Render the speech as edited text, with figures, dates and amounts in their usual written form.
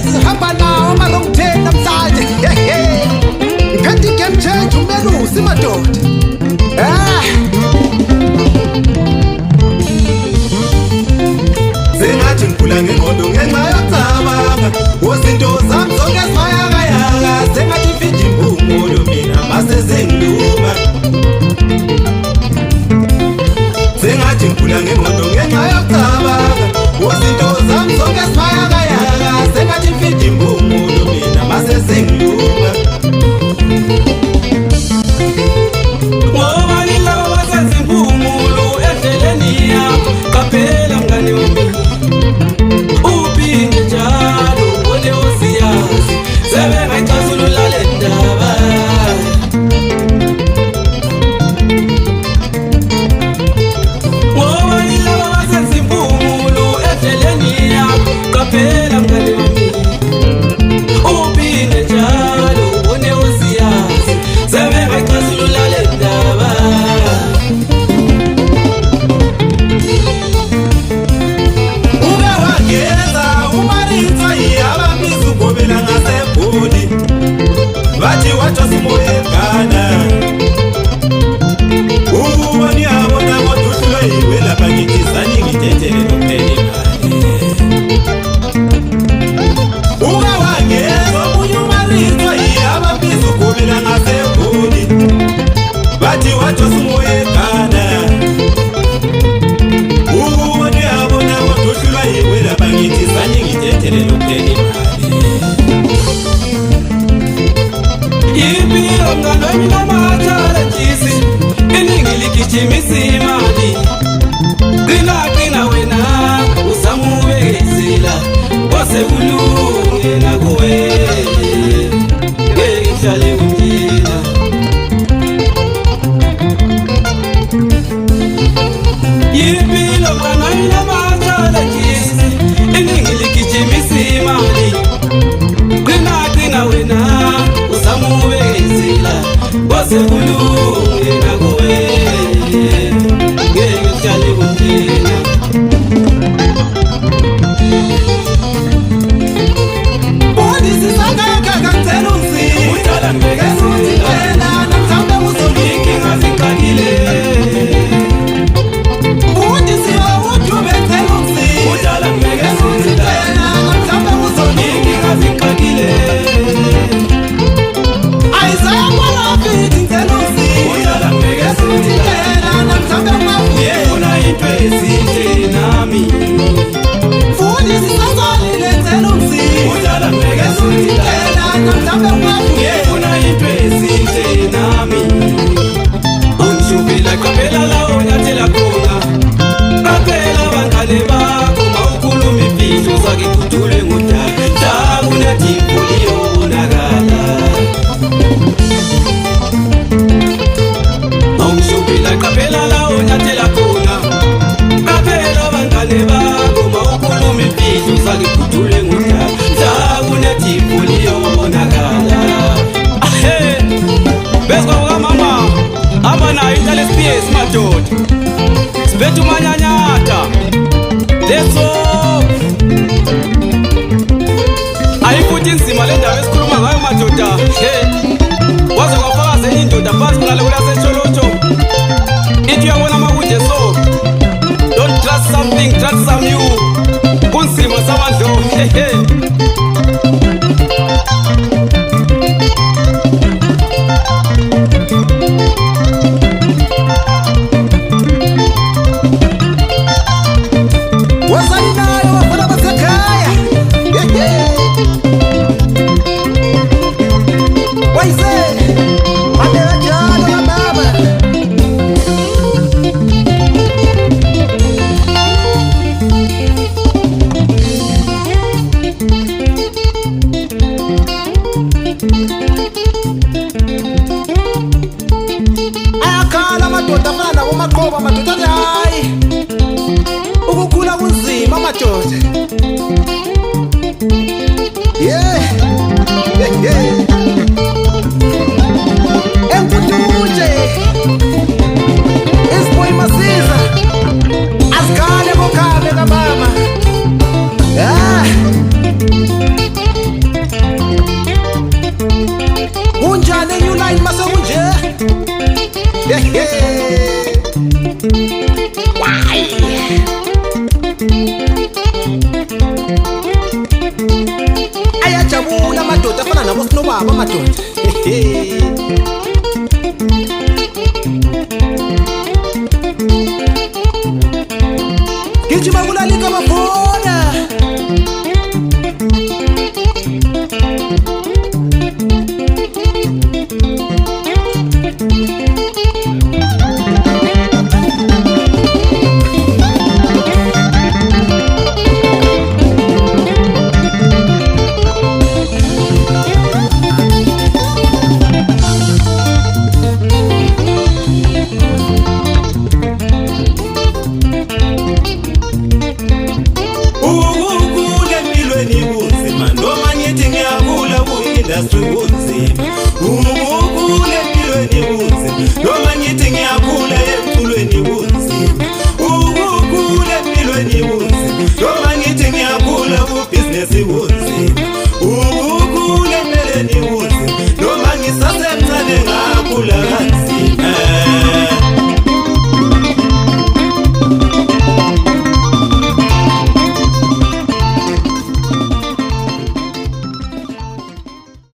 lezi hamba nawo amarongten namhlanje ngiphethe igame change umelusi madoda. Sengathi ngikhula ngengqondo ngenxa yokucabanga wozinto zami zonke zivayakayaka. Sengathi mfiji impumulo mina mase sengiluma. Sengathi ngikhula ngengqondo ngenxa yokucabanga wozinto zami zonke zivayakayaka. Sengathi mfiji impumulo mina mase sengiluma. Ngoba nilabo basenza impumulo endleleni yakho qaphela mngani wami. Uphinde njalo ubone usiyazi sebengayixazulula le ndaba. Ngoba nilabo basenza impumulo endleleni yakho qaphela mngani wami. Uphinde njalo ubone usiyazi sebengayixazulula le ndaba. Uke wageza umaritha yabambiza ugobela ngasebhodi. Bathi wajosa umoya eGhana. Uboni yabona kodwa uhlulwe yiwe lapha ngithi sanyingithetele nokuphela imali. Uke wageza omunye umaritha yabambiza ugobela ngasebhodi. Bathi wajosa umoya eGhana. Uboni yabona kodwa uhlulwe yiwe lapha ngithi sanyingithetele nokuphela imali. Impilo mngani wami nama-challenges, iningi ligijimisa imali. Qina wena uzama ubekezela kwase kulunge nakuwe. Ngeke ngihlale kunjena. Impilo mngani wami nama-challenges, iningi ligijimisa imali. Qina wena uzama ubekezela kwase kulunge nakuwe. Ngeke ngihlale kunjena. Bodisi sangaka ngicela unzima. Udala ngibekezela namhlanje uzolika. inkinga zingxakile. Bodisi uthi ubecela unzima. Udala ngibekezela namhlanje uzolika. inkinga zingxakile. Ayizakwana mfiti ngicela unzima. Udala ngibekezela namhlanje ungafuna. yefuna into ezinhle nami. Bodisi sazalile ngicela unzima. Udala ngibekezela namhlanje ungafuna. yefuna into ezinhle nami. Ungishubila qaphela la onyathela khona. Qaphela abangane bakho mawukhuluma imfihlo zake kudule ngudala. Kunethi impuli yobonakala. Ungishubila qaphela la onyathela khona. Qaphela abangane bakho mawukhuluma imfihlo zake kudule ngudala. Kunethi impuli yobonakala. Bezwa ukamama hamba nayo intala SPS madoda. Sibethe umanyanyata. Let's go. Ayifuthi inzima le ndaba esikhuluma ngayo madoda. Waze kwafaka zenye indoda phansi ngale kulasetsholotsho. Ithi uyabona makunje so. Don't trust something, trust some you. Kunzima samandlo. Wazali nayo wafuna basekhaya. Wayise ande kanjalo baba. Ayakhala amadoda afana nabo maqoba amadoda athi hayi ukukhula kunzima amadoda. Enguduje isiboyi masiza asikhale bokhale kababa. ubaba madoda